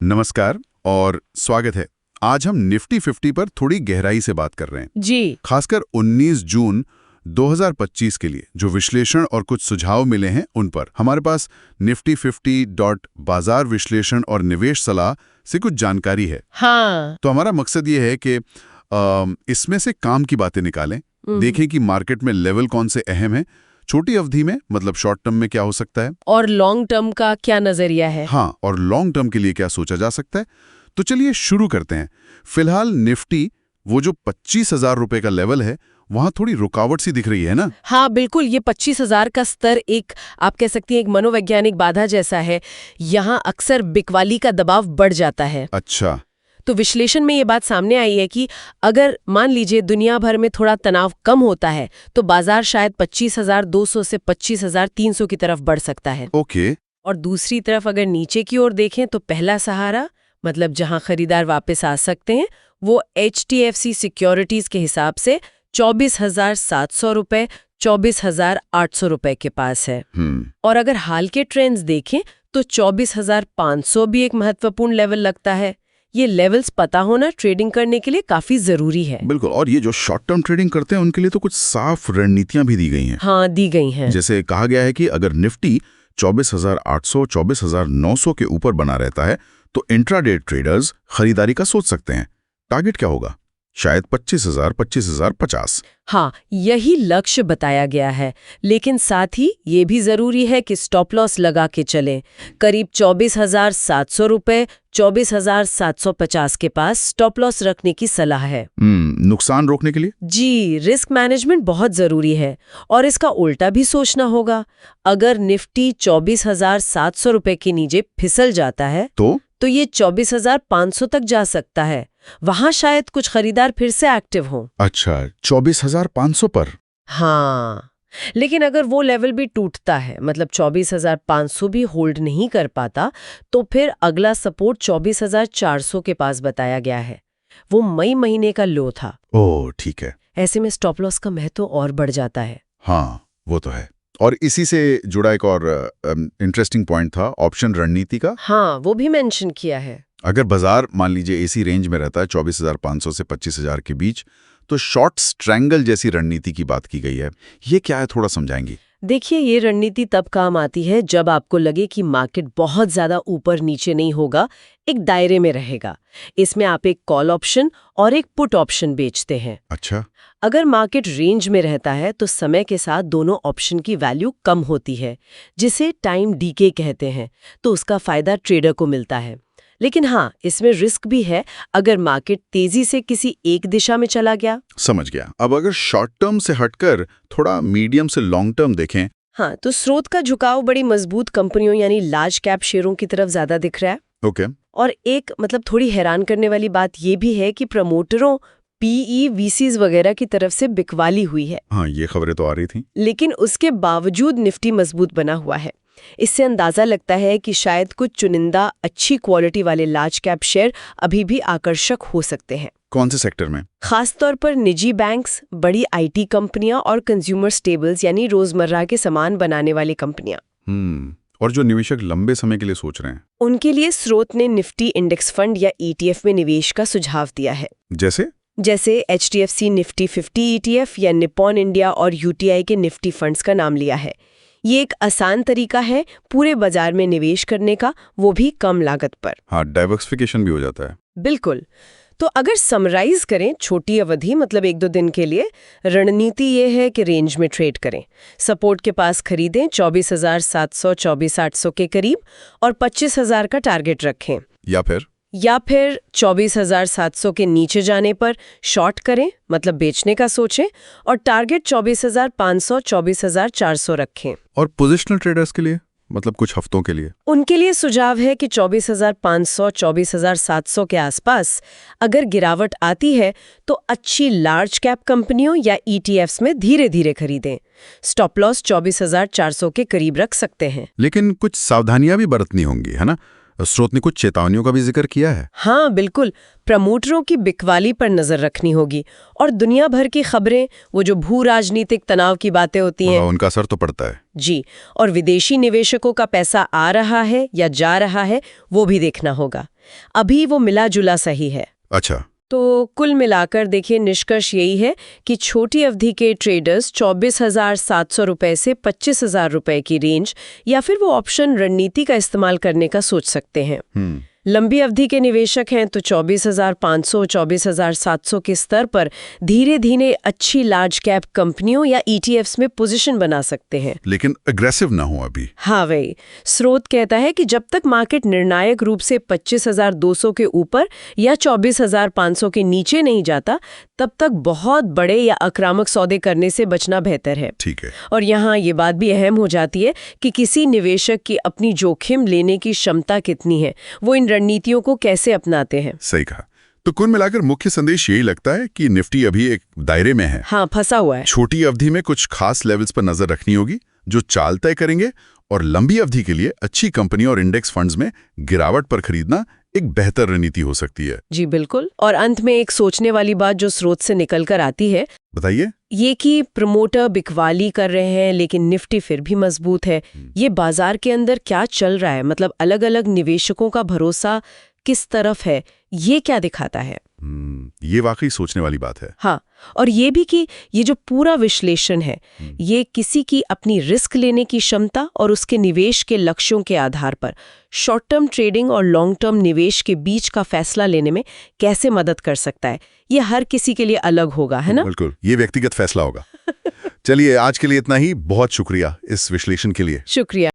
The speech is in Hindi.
नमस्कार और स्वागत है। आज हम निफ्टी 50 पर थोड़ी गहराई से बात कर रहे हैं जी। खासकर 19 जून 2025 के लिए जो विश्लेषण और कुछ सुझाव मिले हैं उन पर। हमारे पास निफ्टी 50 बाजार विश्लेषण और निवेश सलाह से कुछ जानकारी है। हाँ। तो हमारा मकसद ये है कि इसमें से काम की बातें निकालें, देखें कि मार्केट में लेवल कौन से अहम है, छोटी अवधि में मतलब शॉर्ट टर्म में क्या हो सकता है, और लॉन्ग टर्म का क्या नजरिया है। हाँ, और लॉन्ग टर्म के लिए क्या सोचा जा सकता है। तो चलिए शुरू करते हैं। फिलहाल निफ्टी वो जो 25,000 रुपए का लेवल है वहां थोड़ी रुकावट सी दिख रही है ना। हाँ बिल्कुल, ये 25,000 का स्तर एक आप कह सकती हैं एक मनोवैज्ञानिक बाधा जैसा है। यहाँ अक्सर बिकवाली का दबाव बढ़ जाता है। अच्छा। तो विश्लेषण में ये बात सामने आई है कि अगर मान लीजिए दुनिया भर में थोड़ा तनाव कम होता है तो बाजार शायद 25,200 से 25,300 की तरफ बढ़ सकता है। ओके। और दूसरी तरफ अगर नीचे की ओर देखें तो पहला सहारा मतलब जहां खरीदार वापस आ सकते हैं वो HDFC सिक्योरिटीज के हिसाब से 24,700 रुपए 24,800 रुपए के पास है। और अगर हाल के ट्रेंड्स देखें तो 24,500 भी एक महत्वपूर्ण लेवल लगता है। ये लेवल्स पता होना ट्रेडिंग करने के लिए काफी जरूरी है। बिल्कुल। और ये जो शॉर्ट टर्म ट्रेडिंग करते हैं उनके लिए तो कुछ साफ रणनीतियां भी दी गई हैं। हाँ, दी गई हैं। जैसे कहा गया है कि अगर निफ्टी 24,800 24,900 के ऊपर बना रहता है तो इंट्राडे ट्रेडर्स खरीदारी का सोच सकते हैं। टारगेट क्या होगा? शायद 25,000 25,050। हाँ, यही लक्ष्य बताया गया है, लेकिन साथ ही ये भी जरूरी है कि स्टॉप लॉस लगा के चलें। करीब 24,700 रुपए 24,750 के पास स्टॉप लॉस रखने की सलाह है। नुकसान रोकने के लिए? जी, रिस्क मैनेजमेंट बहुत जरूरी है। और इसका उल्टा भी सोचना होगा। अगर निफ्टी 24,700 रुपए के नीचे फिसल जाता है तो ये 24,500 तक जा सकता है। वहां शायद कुछ खरीदार फिर से एक्टिव हों। अच्छा, 24,500 पर? हाँ, लेकिन अगर वो लेवल भी टूटता है मतलब 24,500 भी होल्ड नहीं कर पाता तो फिर अगला सपोर्ट 24,400 के पास बताया गया है। वो मई महीने का लो था। ओह, ठीक है। ऐसे में स्टॉप लॉस का महत्व और बढ़ जाता है। हाँ, वो तो है। और इसी से जुड़ा एक और इंटरेस्टिंग पॉइंट था ऑप्शन रणनीति का। हाँ, वो भी मेंशन किया है। अगर बाजार मान लीजिए इसी रेंज में रहता है 24,500 से 25,000 के बीच तो शॉर्ट स्ट्रैंगल जैसी रणनीति की बात की गई है। ये क्या है, थोड़ा समझाएंगी? देखिए, ये रणनीति तब काम आती है जब आपको लगे कि मार्केट बहुत ज्यादा ऊपर नीचे नहीं होगा, एक दायरे में रहेगा। इसमें आप एक कॉल ऑप्शन और एक पुट ऑप्शन बेचते हैं। अच्छा। अगर मार्केट रेंज में रहता है तो समय के साथ दोनों ऑप्शन की वैल्यू कम होती है, जिसे टाइम डीके कहते हैं, तो उसका फायदा ट्रेडर को मिलता है। लेकिन हाँ, इसमें रिस्क भी है। अगर मार्केट तेजी से किसी एक दिशा में चला गया। समझ गया। अब अगर शॉर्ट टर्म से हटकर थोड़ा मीडियम से लॉन्ग टर्म देखें। हाँ, तो स्रोत का झुकाव बड़ी मजबूत कंपनियों यानी लार्ज कैप शेयरों की तरफ ज्यादा दिख रहा है। ओके। और एक मतलब थोड़ी हैरान करने वाली बात यह भी है कि प्रमोटरों PE VCs वगैरह की तरफ से बिकवाली हुई है। हाँ, ये खबरें तो आ रही थी। लेकिन उसके बावजूद निफ्टी मजबूत बना हुआ है। इससे अंदाजा लगता है कि शायद कुछ चुनिंदा अच्छी क्वालिटी वाले लार्ज कैप शेयर अभी भी आकर्षक हो सकते हैं। कौन से सेक्टर में? खासतौर पर निजी बैंक्स, बड़ी IT कंपनियां और कंज्यूमर स्टेबल्स यानी रोजमर्रा के सामान बनाने वाली कंपनियां। और जो निवेशक लंबे समय के लिए सोच रहे हैं उनके लिए स्रोत ने निफ्टी इंडेक्स फंड या ETF में निवेश का सुझाव दिया है। जैसे HDFC निफ्टी 50 ETF या निप्पॉन इंडिया और UTI के निफ्टी फंड्स का नाम लिया है। ये एक आसान तरीका है पूरे बाजार में निवेश करने का, वो भी कम लागत पर। हाँ, डाइवर्सिफिकेशन भी हो जाता है। बिल्कुल। तो अगर समराइज करें छोटी अवधि मतलब 1-2 दिन के लिए, रणनीति ये है कि रेंज में ट्रेड करें। सपोर्ट के पास खरीदें 24,700 24,800 के करीब और 25,000 का टारगेट रखें। या फिर 24,700 के नीचे जाने पर शॉर्ट करें मतलब बेचने का सोचें और टारगेट 24,500 24,400 रखें। और पोजिशनल ट्रेडर्स के लिए मतलब कुछ हफ्तों के लिए? उनके लिए सुझाव है कि 24,500 24,700 के आसपास अगर गिरावट आती है तो अच्छी लार्ज कैप कंपनियों या ETFs में धीरे धीरे खरीदें। स्टॉप लॉस 24,400 के करीब रख सकते हैं। लेकिन कुछ सावधानियां भी बरतनी होंगी, है ना? स्रोत ने कुछ चेतावनियों का भी जिक्र किया है। हाँ बिल्कुल, प्रमोटरों की बिकवाली पर नजर रखनी होगी और दुनिया भर की खबरें, वो जो भू राजनीतिक तनाव की बातें होती हैं, उनका असर तो पड़ता है। जी, और विदेशी निवेशकों का पैसा आ रहा है या जा रहा है वो भी देखना होगा। अभी वो मिला जुला सही है। अच्छा, तो कुल मिलाकर देखिए निष्कर्ष यही है कि छोटी अवधि के ट्रेडर्स 24,700 रुपए से 25,000 रुपए की रेंज या फिर वो ऑप्शन रणनीति का इस्तेमाल करने का सोच सकते हैं। लंबी अवधि के निवेशक हैं तो 24,500, 24,700 के स्तर पर धीरे धीरे अच्छी लार्ज कैप कंपनियों या ETFs में पोजीशन बना सकते हैं। लेकिन अग्रेसिव ना हो अभी। हाँ वही, स्रोत कहता है कि जब तक मार्केट निर्णायक रूप से 25,200 के ऊपर या 24,500 के नीचे नहीं जाता, तब तक बहुत बड़े या आक्रामक सौदे करने से बचना बेहतर है। ठीक है। और यहाँ ये बात भी अहम हो जाती है कि किसी निवेशक की अपनी जोखिम लेने की क्षमता कितनी है, वो इन रणनीतियों को कैसे अपनाते हैं। सही कहा। तो कुल मिलाकर मुख्य संदेश यही लगता है कि निफ्टी अभी एक दायरे में है। हाँ, फंसा हुआ है। छोटी अवधि में कुछ खास लेवल्स पर नजर रखनी होगी जो चाल तय करेंगे, और लंबी अवधि के लिए अच्छी कंपनी और इंडेक्स फंड्स में गिरावट पर खरीदना एक बेहतर रणनीति हो सकती है। जी बिल्कुल। और अंत में एक सोचने वाली बात जो स्रोत से निकल कर आती है, बताइए। ये कि प्रमोटर बिकवाली कर रहे हैं लेकिन निफ्टी फिर भी मजबूत है। ये बाजार के अंदर क्या चल रहा है, मतलब अलग अलग निवेशकों का भरोसा किस तरफ है, ये क्या दिखाता है। ये वाकई सोचने वाली बात है। हाँ, और ये भी कि ये जो पूरा विश्लेषण है, ये किसी की अपनी रिस्क लेने की क्षमता और उसके निवेश के लक्ष्यों के आधार पर शॉर्ट टर्म ट्रेडिंग और लॉन्ग टर्म निवेश के बीच का फैसला लेने में कैसे मदद कर सकता है, ये हर किसी के लिए अलग होगा, है ना। बिल्कुल, ये व्यक्तिगत फैसला होगा। चलिए, आज के लिए इतना ही। बहुत शुक्रिया इस विश्लेषण के लिए। शुक्रिया।